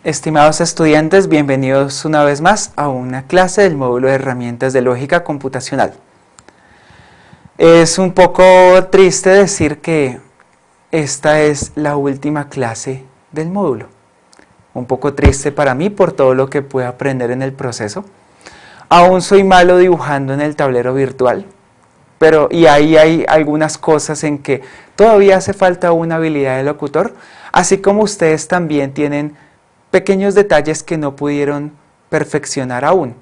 Estimados estudiantes, bienvenidos una vez más a una clase del módulo de herramientas de lógica computacional. Es un poco triste decir que esta es la última clase del módulo. Un poco triste para mí por todo lo que pude aprender en el proceso. Aún soy malo dibujando en el tablero virtual, y ahí hay algunas cosas en que todavía hace falta una habilidad de locutor, así como ustedes también tienen pequeños detalles que no pudieron perfeccionar aún,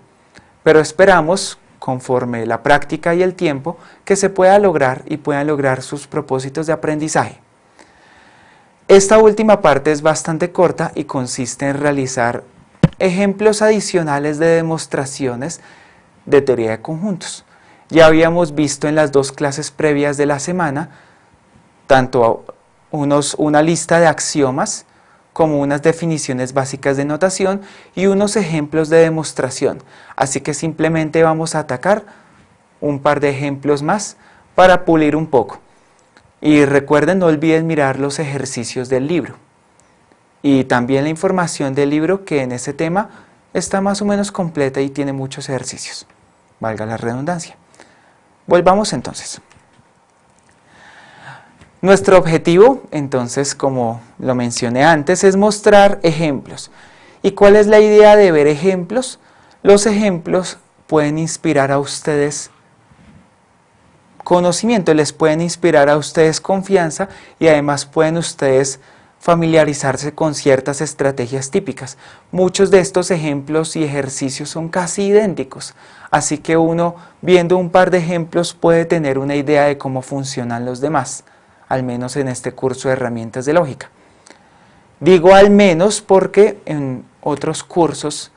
pero esperamos, conforme la práctica y el tiempo, que se pueda lograr y puedan lograr sus propósitos de aprendizaje. Esta última parte es bastante corta y consiste en realizar ejemplos adicionales de demostraciones de teoría de conjuntos. Ya habíamos visto en las dos clases previas de la semana, tanto una lista de axiomas, como unas definiciones básicas de notación y unos ejemplos de demostración. Así que simplemente vamos a atacar un par de ejemplos más para pulir un poco. Y recuerden, no olviden mirar los ejercicios del libro. Y también la información del libro, que en ese tema está más o menos completa y tiene muchos ejercicios. Valga la redundancia. Volvamos entonces. Nuestro objetivo, entonces, como lo mencioné antes, es mostrar ejemplos. ¿Y cuál es la idea de ver ejemplos? Los ejemplos pueden inspirar a ustedes conocimiento, les pueden inspirar a ustedes confianza y además pueden ustedes familiarizarse con ciertas estrategias típicas. Muchos de estos ejemplos y ejercicios son casi idénticos, así que uno, viendo un par de ejemplos, puede tener una idea de cómo funcionan los demás, al menos en este curso de herramientas de lógica. Digo al menos porque en otros cursos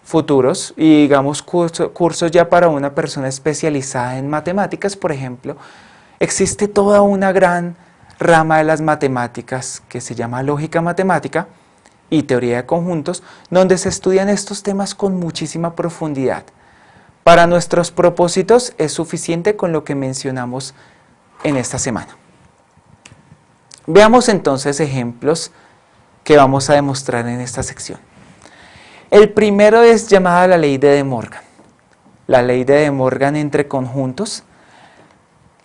futuros, y digamos cursos ya para una persona especializada en matemáticas, por ejemplo, existe toda una gran rama de las matemáticas que se llama lógica matemática y teoría de conjuntos, donde se estudian estos temas con muchísima profundidad. Para nuestros propósitos es suficiente con lo que mencionamos en esta semana. Veamos entonces ejemplos que vamos a demostrar en esta sección. El primero es llamada la ley de De Morgan. La ley de De Morgan entre conjuntos.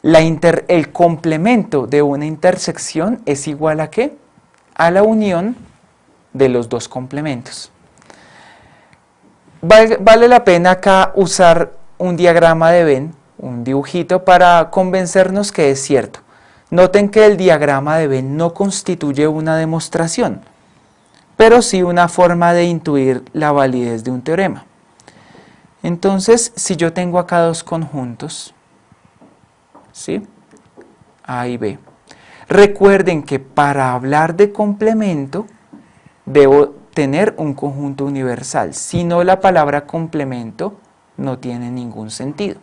El complemento de una intersección es igual ¿a qué? A la unión de los dos complementos. Vale la pena acá usar un diagrama de Venn, un dibujito, para convencernos que es cierto. Noten que el diagrama de Venn no constituye una demostración, pero sí una forma de intuir la validez de un teorema. Entonces, si yo tengo acá dos conjuntos, ¿sí? A y B. Recuerden que para hablar de complemento, debo tener un conjunto universal. Si no, la palabra complemento no tiene ningún sentido.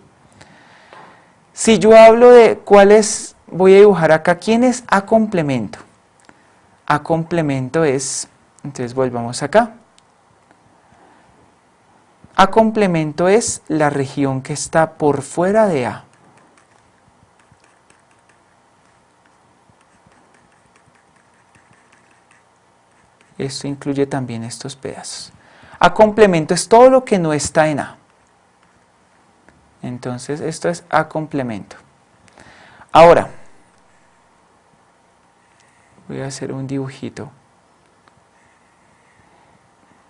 Si yo hablo de cuál es, voy a dibujar acá, ¿quién es A complemento? A complemento es, entonces volvamos acá. A complemento es la región que está por fuera de A. Esto incluye también estos pedazos. A complemento es todo lo que no está en A. Entonces esto es A complemento. Ahora, voy a hacer un dibujito.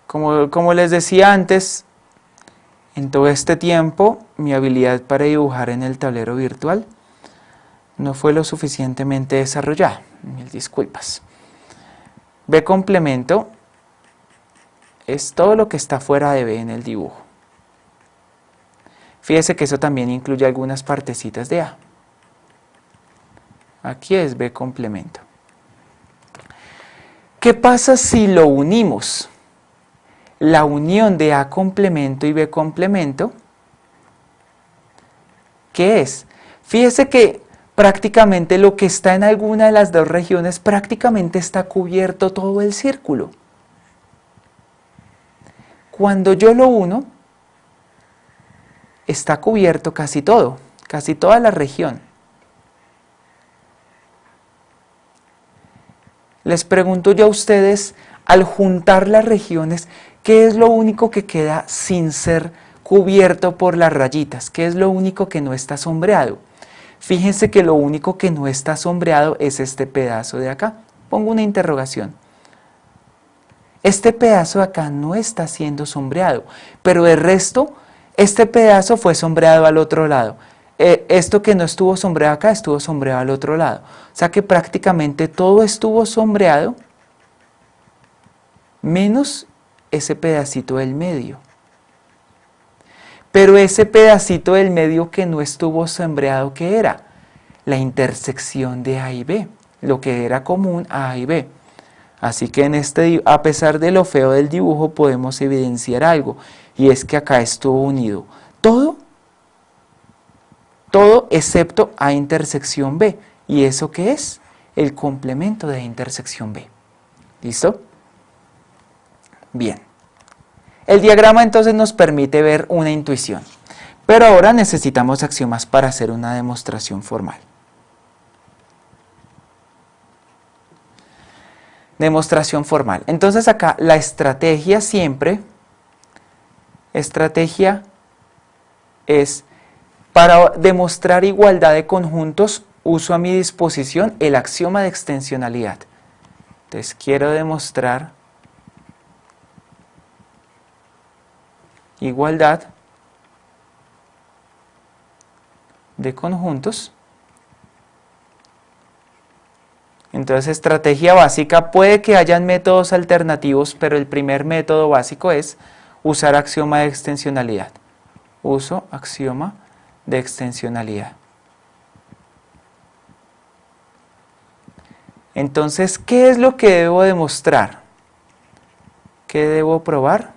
Como les decía antes, en todo este tiempo mi habilidad para dibujar en el tablero virtual no fue lo suficientemente desarrollada. Mil disculpas. B complemento es todo lo que está fuera de B en el dibujo. Fíjese que eso también incluye algunas partecitas de A. Aquí es B complemento. ¿Qué pasa si lo unimos? La unión de A complemento y B complemento, ¿qué es? Fíjese que prácticamente lo que está en alguna de las dos regiones prácticamente está cubierto todo el círculo. Cuando yo lo uno, está cubierto casi todo, casi toda la región. Les pregunto yo a ustedes, Al juntar las regiones, ¿qué es lo único que queda sin ser cubierto por las rayitas? ¿Qué es lo único que no está sombreado? Fíjense que lo único que no está sombreado es este pedazo de acá. Pongo una interrogación. Este pedazo de acá no está siendo sombreado, pero el resto, este pedazo fue sombreado al otro lado. Esto que no estuvo sombreado acá, estuvo sombreado al otro lado. O sea que prácticamente todo estuvo sombreado, menos ese pedacito del medio. Pero ese pedacito del medio que no estuvo sombreado, ¿qué era? La intersección de A y B, lo que era común a A y B. Así que a pesar de lo feo del dibujo, podemos evidenciar algo, y es que acá estuvo unido todo excepto A intersección B. ¿Y eso qué es? El complemento de A intersección B. ¿Listo? Bien. El diagrama entonces nos permite ver una intuición, pero ahora necesitamos axiomas para hacer una demostración formal. Demostración formal. Entonces acá la estrategia siempre, es para demostrar igualdad de conjuntos, uso a mi disposición el axioma de extensionalidad. Entonces quiero demostrar igualdad de conjuntos. Entonces, estrategia básica, puede que hayan métodos alternativos, pero el primer método básico es usar axioma de extensionalidad. Uso axioma de extensionalidad. Entonces, ¿qué es lo que debo demostrar? ¿Qué debo probar?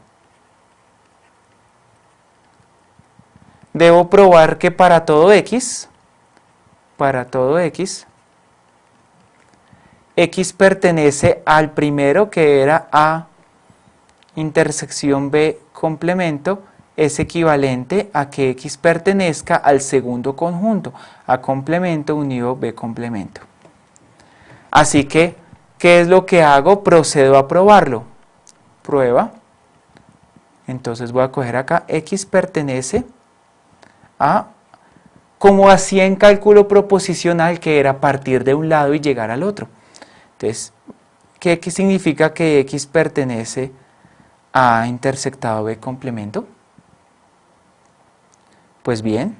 Debo probar que para todo x, X pertenece al primero, que era A intersección B complemento, es equivalente a que X pertenezca al segundo conjunto, A complemento unido B complemento. Así que, ¿qué es lo que hago? Procedo a probarlo. Prueba. Entonces voy a coger acá, X pertenece a, como hacía en cálculo proposicional, que era partir de un lado y llegar al otro. Entonces, ¿qué significa que X pertenece a A intersectado B complemento? Pues bien,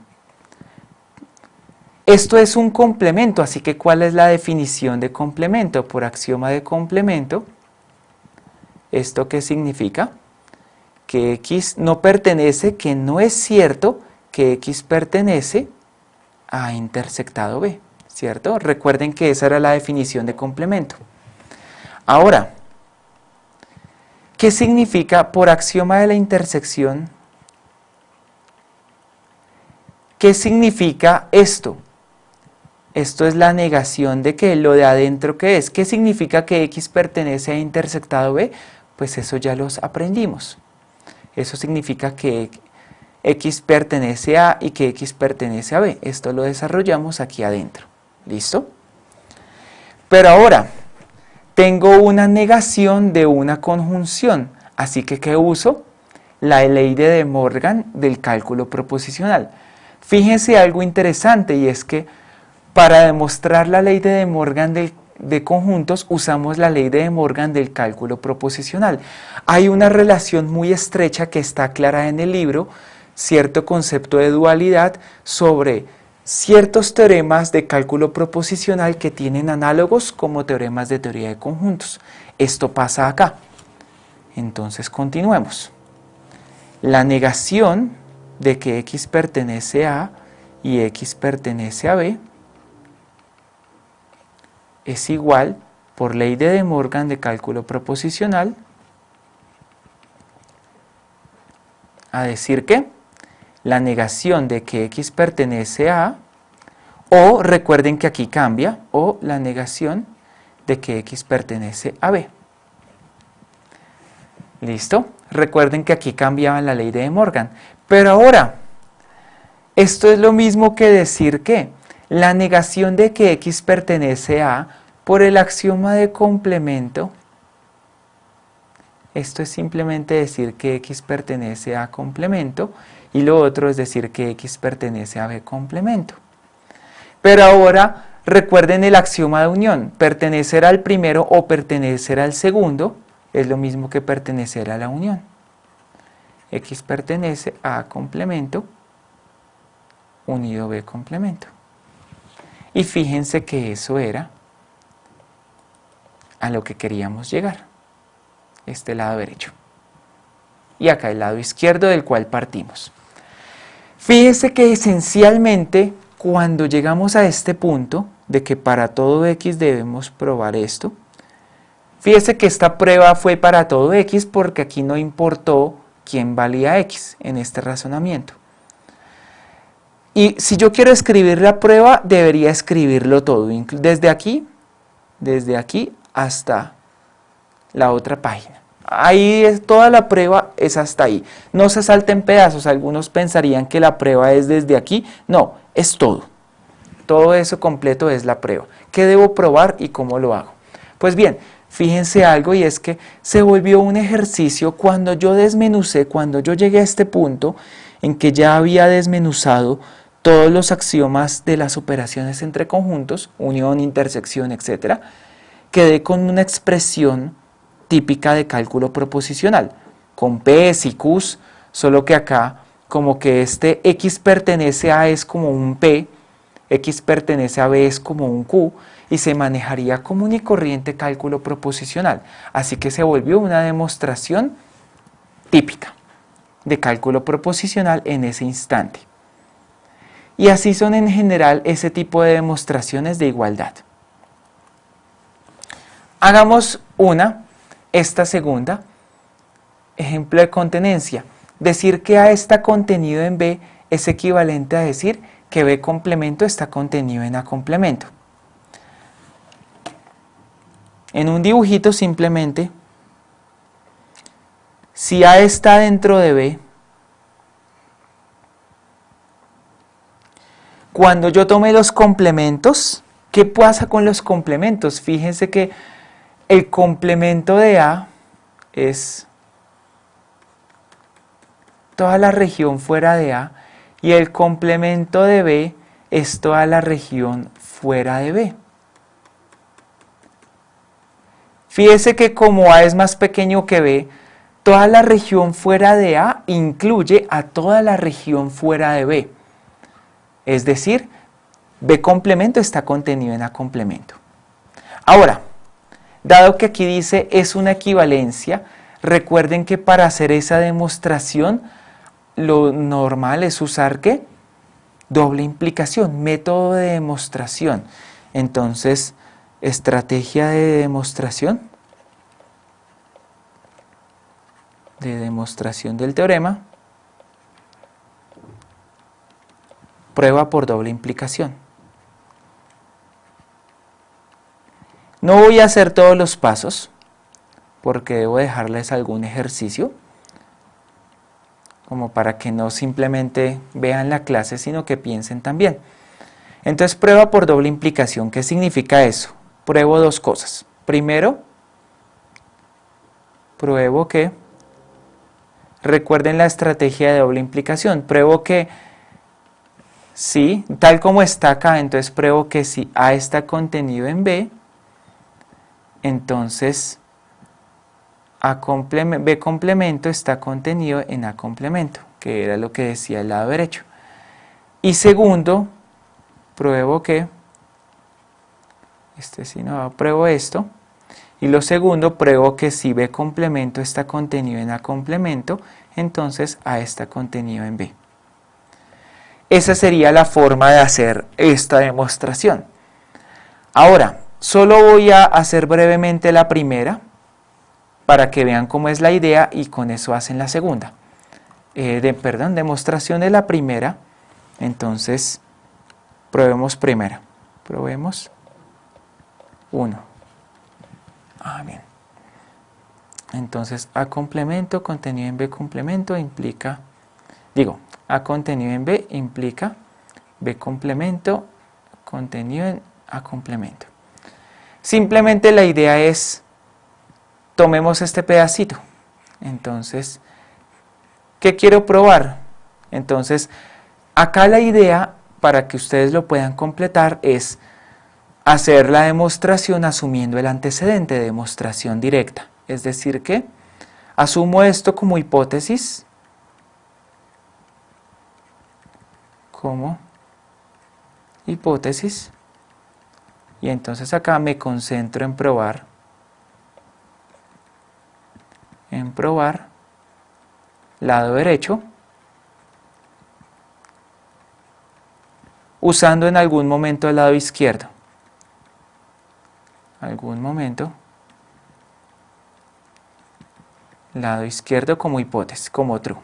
esto es un complemento, así que ¿cuál es la definición de complemento? Por axioma de complemento, ¿esto qué significa? Que X no pertenece, que no es cierto que X pertenece a A intersectado B. ¿Cierto? Recuerden que esa era la definición de complemento. Ahora, ¿qué significa por axioma de la intersección? ¿Qué significa esto? Esto es la negación de que lo de adentro, ¿qué es? ¿Qué significa que X pertenece a intersectado B? Pues eso ya los aprendimos. Eso significa que X pertenece a y que X pertenece a B. Esto lo desarrollamos aquí adentro. ¿Listo? Pero ahora, tengo una negación de una conjunción, así que ¿qué uso? La ley de De Morgan del cálculo proposicional. Fíjense algo interesante, y es que para demostrar la ley de De Morgan de conjuntos, usamos la ley de De Morgan del cálculo proposicional. Hay una relación muy estrecha que está aclarada en el libro, cierto concepto de dualidad sobre ciertos teoremas de cálculo proposicional que tienen análogos como teoremas de teoría de conjuntos. Esto pasa acá. Entonces continuemos. La negación de que X pertenece a y X pertenece a B es igual, por ley de De Morgan de cálculo proposicional, a decir que la negación de que X pertenece a, o recuerden que aquí cambia, o la negación de que X pertenece a B. ¿Listo? Recuerden que aquí cambiaba la ley de De Morgan. Pero ahora, esto es lo mismo que decir que la negación de que X pertenece a, por el axioma de complemento, Esto es simplemente decir que X pertenece a complemento y lo otro es decir que X pertenece a B complemento. Pero ahora recuerden el axioma de unión, pertenecer al primero o pertenecer al segundo es lo mismo que pertenecer a la unión. X pertenece a complemento unido B complemento. Y fíjense que eso era a lo que queríamos llegar, este lado derecho. Y acá el lado izquierdo del cual partimos. Fíjense que esencialmente cuando llegamos a este punto de que para todo X debemos probar esto, fíjense que esta prueba fue para todo X porque aquí no importó quién valía X en este razonamiento. Y si yo quiero escribir la prueba, debería escribirlo todo, desde aquí hasta la otra página. Ahí toda la prueba es hasta ahí. No se salta en pedazos. Algunos pensarían que la prueba es desde aquí. No, es todo. Todo eso completo es la prueba. ¿Qué debo probar y cómo lo hago? Pues bien, fíjense algo y es que se volvió un ejercicio cuando yo desmenucé, cuando yo llegué a este punto en que ya había desmenuzado todos los axiomas de las operaciones entre conjuntos, unión, intersección, etc., quedé con una expresión típica de cálculo proposicional, con P's y Q's, solo que acá como que este X pertenece a es como un P, X pertenece a B es como un Q, y se manejaría común y corriente cálculo proposicional. Así que se volvió una demostración típica de cálculo proposicional en ese instante. Y así son en general ese tipo de demostraciones de igualdad. Hagamos esta segunda, ejemplo de contenencia. Decir que A está contenido en B es equivalente a decir que B complemento está contenido en A complemento. En un dibujito simplemente, si A está dentro de B, cuando yo tome los complementos, ¿qué pasa con los complementos? Fíjense que el complemento de A es toda la región fuera de A y el complemento de B es toda la región fuera de B. Fíjese que como A es más pequeño que B, toda la región fuera de A incluye a toda la región fuera de B. Es decir, B complemento está contenido en A complemento. Ahora, dado que aquí dice es una equivalencia, recuerden que para hacer esa demostración lo normal es usar ¿qué? Doble implicación, método de demostración. Entonces, estrategia de demostración del teorema, prueba por doble implicación. No voy a hacer todos los pasos porque debo dejarles algún ejercicio como para que no simplemente vean la clase sino que piensen también. Entonces prueba por doble implicación, ¿qué significa eso? Pruebo dos cosas. Primero, pruebo que, recuerden la estrategia de doble implicación, pruebo que sí, tal como está acá, entonces pruebo que si A está contenido en B, entonces B complemento está contenido en A complemento, que era lo que decía el lado derecho. Y segundo, pruebo que, pruebo esto. Y lo segundo, pruebo que si B complemento está contenido en A complemento, entonces A está contenido en B. Esa sería la forma de hacer esta demostración. Ahora, solo voy a hacer brevemente la primera, para que vean cómo es la idea y con eso hacen la segunda. Demostración de la primera, entonces probemos primera. Probemos 1. Bien. Entonces A complemento contenido en B complemento implica, A contenido en B implica B complemento contenido en A complemento. Simplemente la idea es, tomemos este pedacito, Entonces, ¿qué quiero probar? Entonces, acá la idea, para que ustedes lo puedan completar, es hacer la demostración asumiendo el antecedente de demostración directa. Es decir que asumo esto como hipótesis, y entonces acá me concentro en probar, lado derecho, usando en algún momento el lado izquierdo. Lado izquierdo como hipótesis, como true.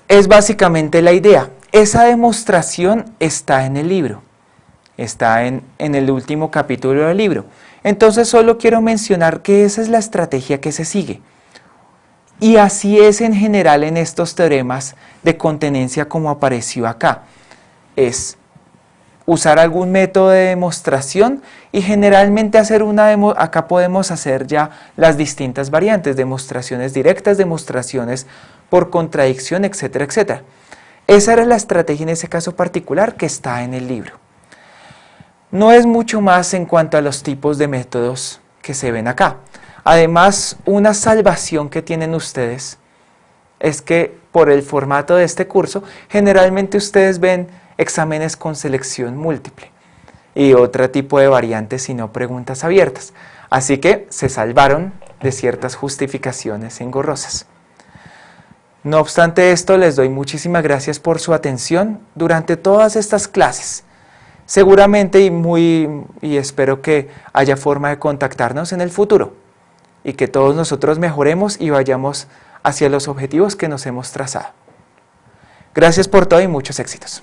Es básicamente la idea. Esa demostración está en el libro, está en el último capítulo del libro. Entonces solo quiero mencionar que esa es la estrategia que se sigue. Y así es en general en estos teoremas de contenencia como apareció acá. Es usar algún método de demostración y generalmente hacer acá podemos hacer ya las distintas variantes, demostraciones directas, demostraciones por contradicción, etcétera, etcétera. Esa era la estrategia en ese caso particular que está en el libro. No es mucho más en cuanto a los tipos de métodos que se ven acá. Además, una salvación que tienen ustedes es que por el formato de este curso, generalmente ustedes ven exámenes con selección múltiple y otro tipo de variantes y no preguntas abiertas. Así que se salvaron de ciertas justificaciones engorrosas. No obstante esto, les doy muchísimas gracias por su atención durante todas estas clases. Seguramente y espero que haya forma de contactarnos en el futuro y que todos nosotros mejoremos y vayamos hacia los objetivos que nos hemos trazado. Gracias por todo y muchos éxitos.